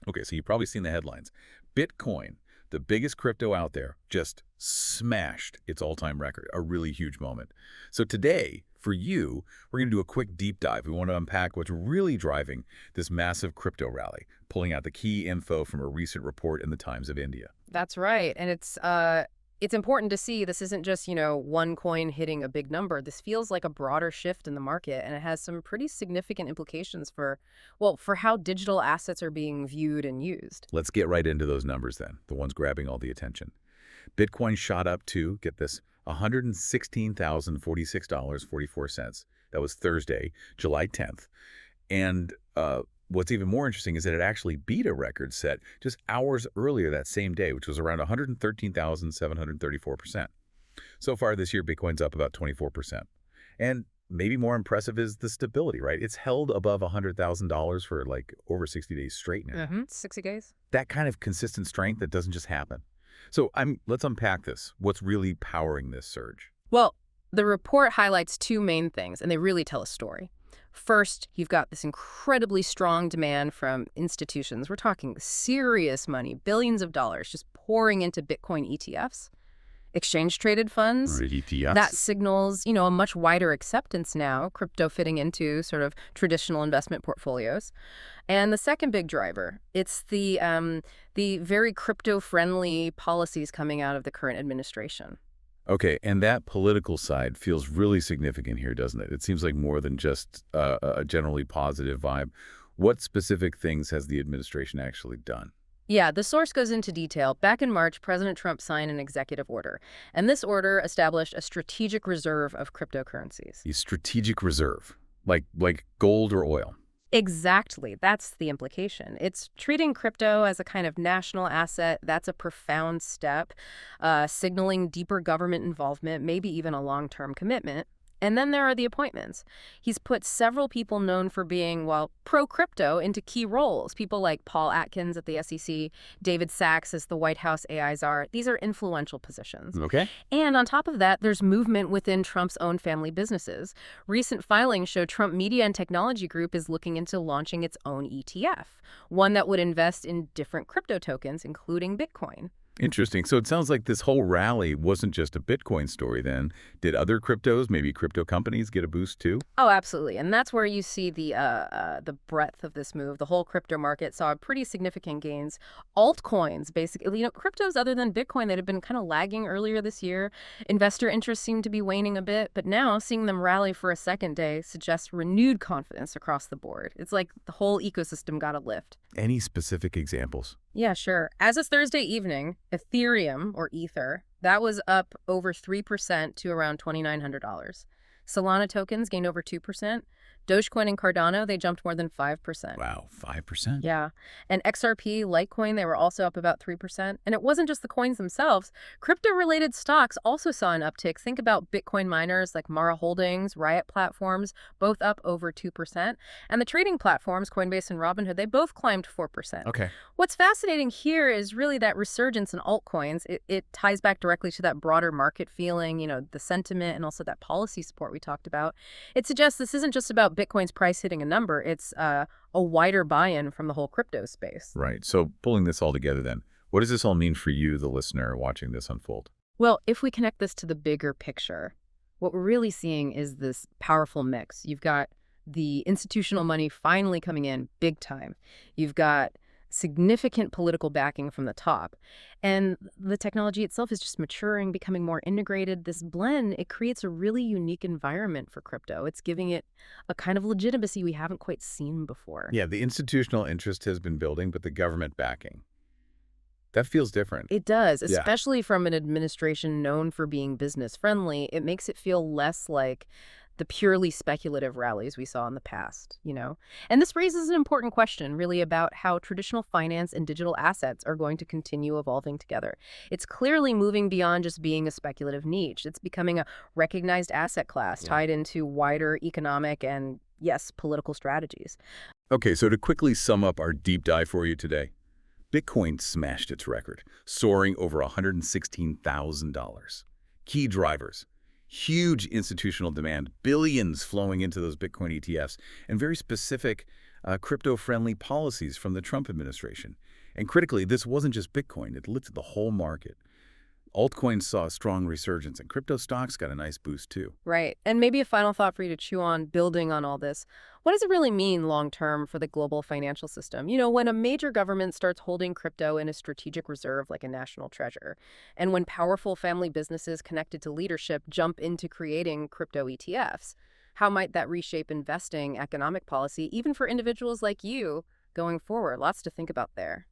Okay, so you've probably seen the headlines. Bitcoin, the biggest crypto out there, just smashed its all-time record, a really huge moment. So today, for you, we're going to do a quick deep dive. We want to unpack what's really driving this massive crypto rally, pulling out the key info from a recent report in the Times of India. That's right. And it's important to see this isn't just, one coin hitting a big number. This feels like a broader shift in the market, and it has some pretty significant implications for how digital assets are being viewed and used. Let's get right into those numbers then, the ones grabbing all the attention. Bitcoin shot up to, get this, $116,046.44. That was Thursday, July 10th. And what's even more interesting is that it actually beat a record set just hours earlier that same day, which was around 113,734%. So far this year, Bitcoin's up about 24%. And maybe more impressive is the stability, right? It's held above $100,000 for like over 60 days straight now. 60 days. That kind of consistent strength that doesn't just happen. So let's unpack this. What's really powering this surge? Well, the report highlights two main things, and they really tell a story. First, you've got this incredibly strong demand from institutions. We're talking serious money, billions of dollars just pouring into Bitcoin ETFs, exchange-traded funds. ETFs? That signals, a much wider acceptance now, crypto fitting into sort of traditional investment portfolios. And the second big driver, it's the very crypto-friendly policies coming out of the current administration. Okay, and that political side feels really significant here, doesn't it? It seems like more than just a generally positive vibe. What specific things has the administration actually done? Yeah, the source goes into detail. Back in March, President Trump signed an executive order, and this order established a strategic reserve of cryptocurrencies. A strategic reserve, like gold or oil. Exactly. That's the implication. It's treating crypto as a kind of national asset. That's a profound step, signaling deeper government involvement, maybe even a long-term commitment. And then there are the appointments. He's put several people known for being, pro-crypto into key roles. People like Paul Atkins at the SEC, David Sachs as the White House AI czar. These are influential positions. Okay. And on top of that, there's movement within Trump's own family businesses. Recent filings show Trump Media and Technology Group is looking into launching its own ETF, one that would invest in different crypto tokens, including Bitcoin. Interesting. So it sounds like this whole rally wasn't just a Bitcoin story then. Did other cryptos, maybe crypto companies, get a boost too? Oh, absolutely. And that's where you see the breadth of this move. The whole crypto market saw pretty significant gains. Altcoins, basically, cryptos other than Bitcoin that had been kind of lagging earlier this year. Investor interest seemed to be waning a bit, but now seeing them rally for a second day suggests renewed confidence across the board. It's like the whole ecosystem got a lift. Any specific examples? Yeah, sure. As of Thursday evening, Ethereum, or Ether, that was up over 3% to around $2,900. Solana tokens gained over 2%. Dogecoin and Cardano, they jumped more than 5%. Wow, 5%? Yeah. And XRP, Litecoin, they were also up about 3%. And it wasn't just the coins themselves. Crypto-related stocks also saw an uptick. Think about Bitcoin miners like Mara Holdings, Riot Platforms, both up over 2%. And the trading platforms, Coinbase and Robinhood, they both climbed 4%. Okay. What's fascinating here is really that resurgence in altcoins. It ties back directly to that broader market feeling, the sentiment, and also that policy support we talked about. It suggests this isn't just about Bitcoin's price hitting a number. It's a wider buy-in from the whole crypto space. Right. So pulling this all together then, what does this all mean for you, the listener, watching this unfold? Well, if we connect this to the bigger picture, what we're really seeing is this powerful mix. You've got the institutional money finally coming in big time. You've got significant political backing from the top. And the technology itself is just maturing, becoming more integrated. This blend, it creates a really unique environment for crypto. It's giving it a kind of legitimacy we haven't quite seen before. Yeah, the institutional interest has been building, but the government backing, that feels different. It does, especially from an administration known for being business friendly. It makes it feel less like the purely speculative rallies we saw in the past, And this raises an important question, really, about how traditional finance and digital assets are going to continue evolving together. It's clearly moving beyond just being a speculative niche. It's becoming a recognized asset class tied into wider economic and, yes, political strategies. Okay, so to quickly sum up our deep dive for you today, Bitcoin smashed its record, soaring over $116,000. Key drivers: huge institutional demand, billions flowing into those Bitcoin ETFs, and very specific crypto-friendly policies from the Trump administration. And critically, this wasn't just Bitcoin. It lifted the whole market. Altcoins saw a strong resurgence, and crypto stocks got a nice boost too. Right. And maybe a final thought for you to chew on, building on all this. What does it really mean long term for the global financial system? When a major government starts holding crypto in a strategic reserve like a national treasure, and when powerful family businesses connected to leadership jump into creating crypto ETFs, how might that reshape investing, economic policy, even for individuals like you going forward? Lots to think about there.